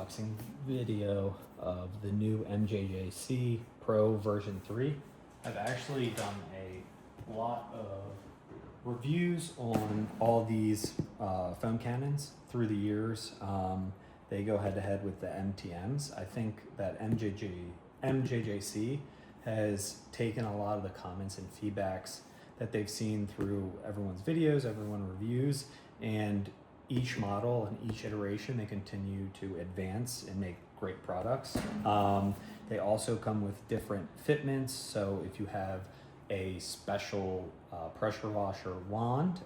unboxing video of the new MJJC Pro version 3. I've actually done a lot of reviews on all these foam cannons through the years. They go head to head with the MTMs. I think that MJJC has taken a lot of the comments and feedbacks that they've seen through everyone's videos, everyone reviews, and each model and each iteration, they continue to advance and make great products. They also come with different fitments. So if you have a special pressure washer wand,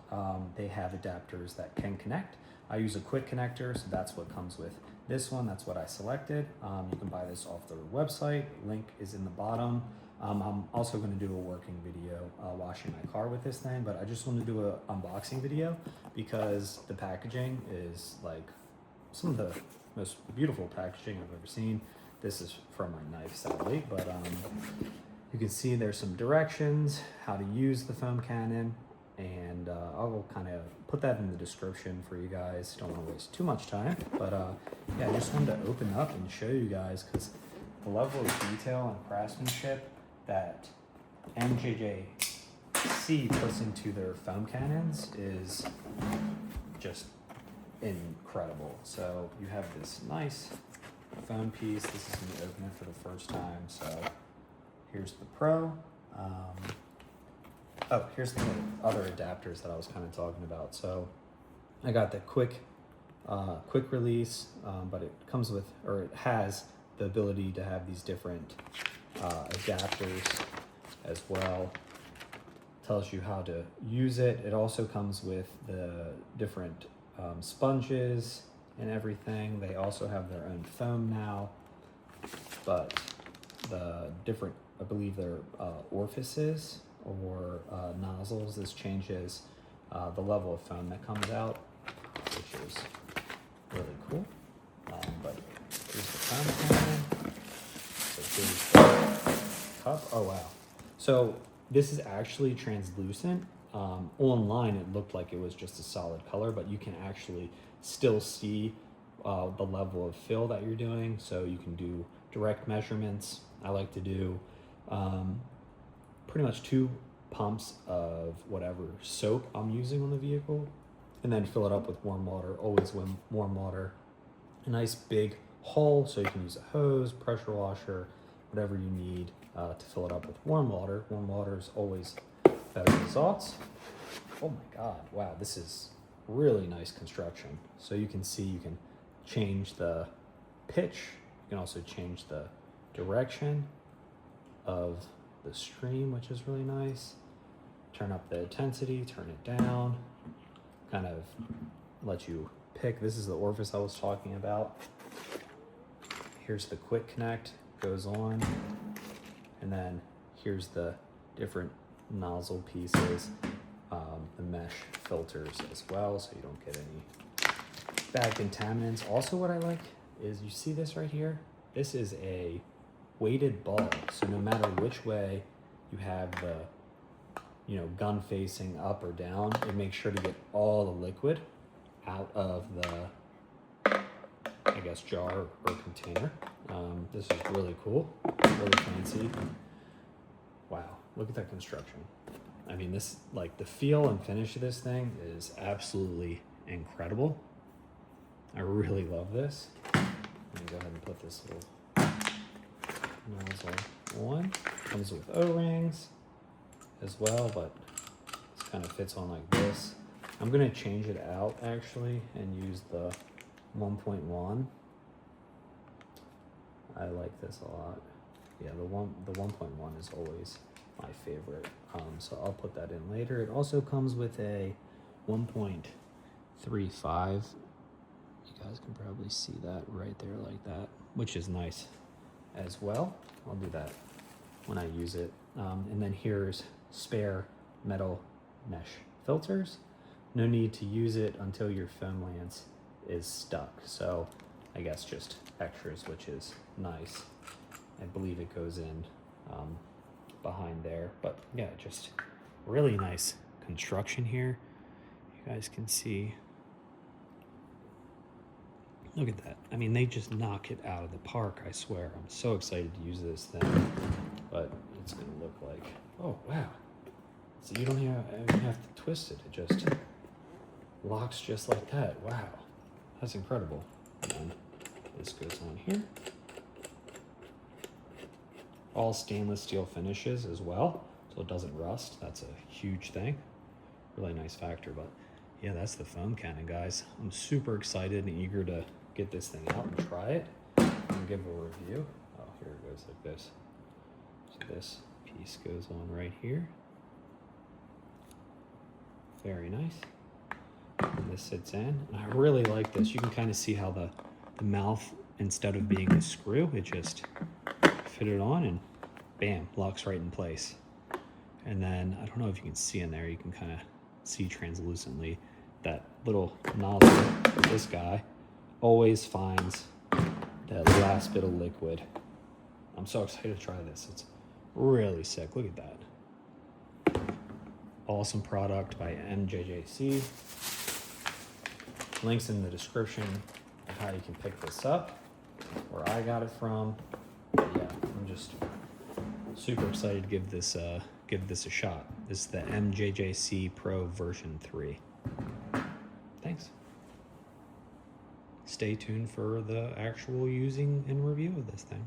they have adapters that can connect. I use a quick connector, so that's what comes with this one. That's what I selected. You can buy this off their website. Link is in the bottom. I'm also going to do a working video washing my car with this thing, but I just want to do an unboxing video because the packaging is like some of the most beautiful packaging I've ever seen. This is from my knife, sadly, but you can see there's some directions, how to use the foam cannon, and I'll kind of put that in the description for you guys. Don't want to waste too much time, but yeah, I just wanted to open up and show you guys because the level of detail and craftsmanship that MJJC puts into their foam cannons is just incredible. So you have this nice foam piece. This is going to open it for the first time. So here's the Pro. Oh, here's the other adapters that I was kind of talking about. So I got the quick release, but it comes with, or it has the ability to have these different adapters as well. Tells you how to use it. It also comes with the different sponges and everything. They also have their own foam now, but the different, I believe they're orifices or nozzles. This changes the level of foam that comes out, which is really cool. But here's the foam cannon. So here's the cup. Oh wow. So this is actually translucent. Online it looked like it was just a solid color, but you can actually still see the level of fill that you're doing. So you can do direct measurements. I like to do pretty much 2 pumps of whatever soap I'm using on the vehicle, and then fill it up with warm water, always warm water. A nice big hole so you can use a hose, pressure washer, whatever you need to fill it up with warm water. Warm water is always better results. Oh my God, wow, this is really nice construction. So you can see, you can change the pitch. You can also change the direction of the stream, which is really nice. Turn up the intensity, turn it down, kind of let you pick. This is the orifice I was talking about. Here's the quick connect, goes on, and then here's the different nozzle pieces, the mesh filters as well, so you don't get any bad contaminants. Also, what I like is, you see this right here? This is a weighted ball, so no matter which way you have the gun facing up or down, it makes sure to get all the liquid out of the, I guess, jar or container. This is really cool, really fancy. Wow, look at that construction. I mean, this, like, the feel and finish of this thing is absolutely incredible. I really love this. Let me go ahead and put this little nozzle on. Comes with O-rings as well, but it kind of fits on like this. I'm gonna change it out actually and use the 1.1. I like this a lot. Yeah, the 1.1 is always my favorite. So I'll put that in later. It also comes with a 1.35. You guys can probably see that right there like that, which is nice as well. I'll do that when I use it. And then here's spare metal mesh filters. No need to use it until your foam lance is stuck. So I guess just extras, which is nice. I believe it goes in behind there, but yeah, just really nice construction here. You guys can see Look at that. I mean, they just knock it out of the park, I swear. I'm so excited to use this thing. But it's gonna look like, oh wow. So you don't even have to twist it. It just locks just like that. Wow, that's incredible. And then this goes on here. All stainless steel finishes as well, so it doesn't rust. That's a huge thing. Really nice factor, but yeah, that's the foam cannon, guys. I'm super excited and eager to get this thing out and try it and give a review. Oh, here it goes like this. So this piece goes on right here. Very nice. And this sits in. And I really like this. You can kind of see how the mouth, instead of being a screw, it just fit it on and bam, locks right in place. And then, I don't know if you can see in there, you can kind of see translucently that little nozzle for this guy always finds that last bit of liquid. I'm so excited to try this. It's really sick. Look at that. Awesome product by MJJC. Links in the description of how you can pick this up, where I got it from. But yeah, I'm just super excited to give this a shot. This is the MJJC Pro version 3. Thanks. Stay tuned for the actual using and review of this thing.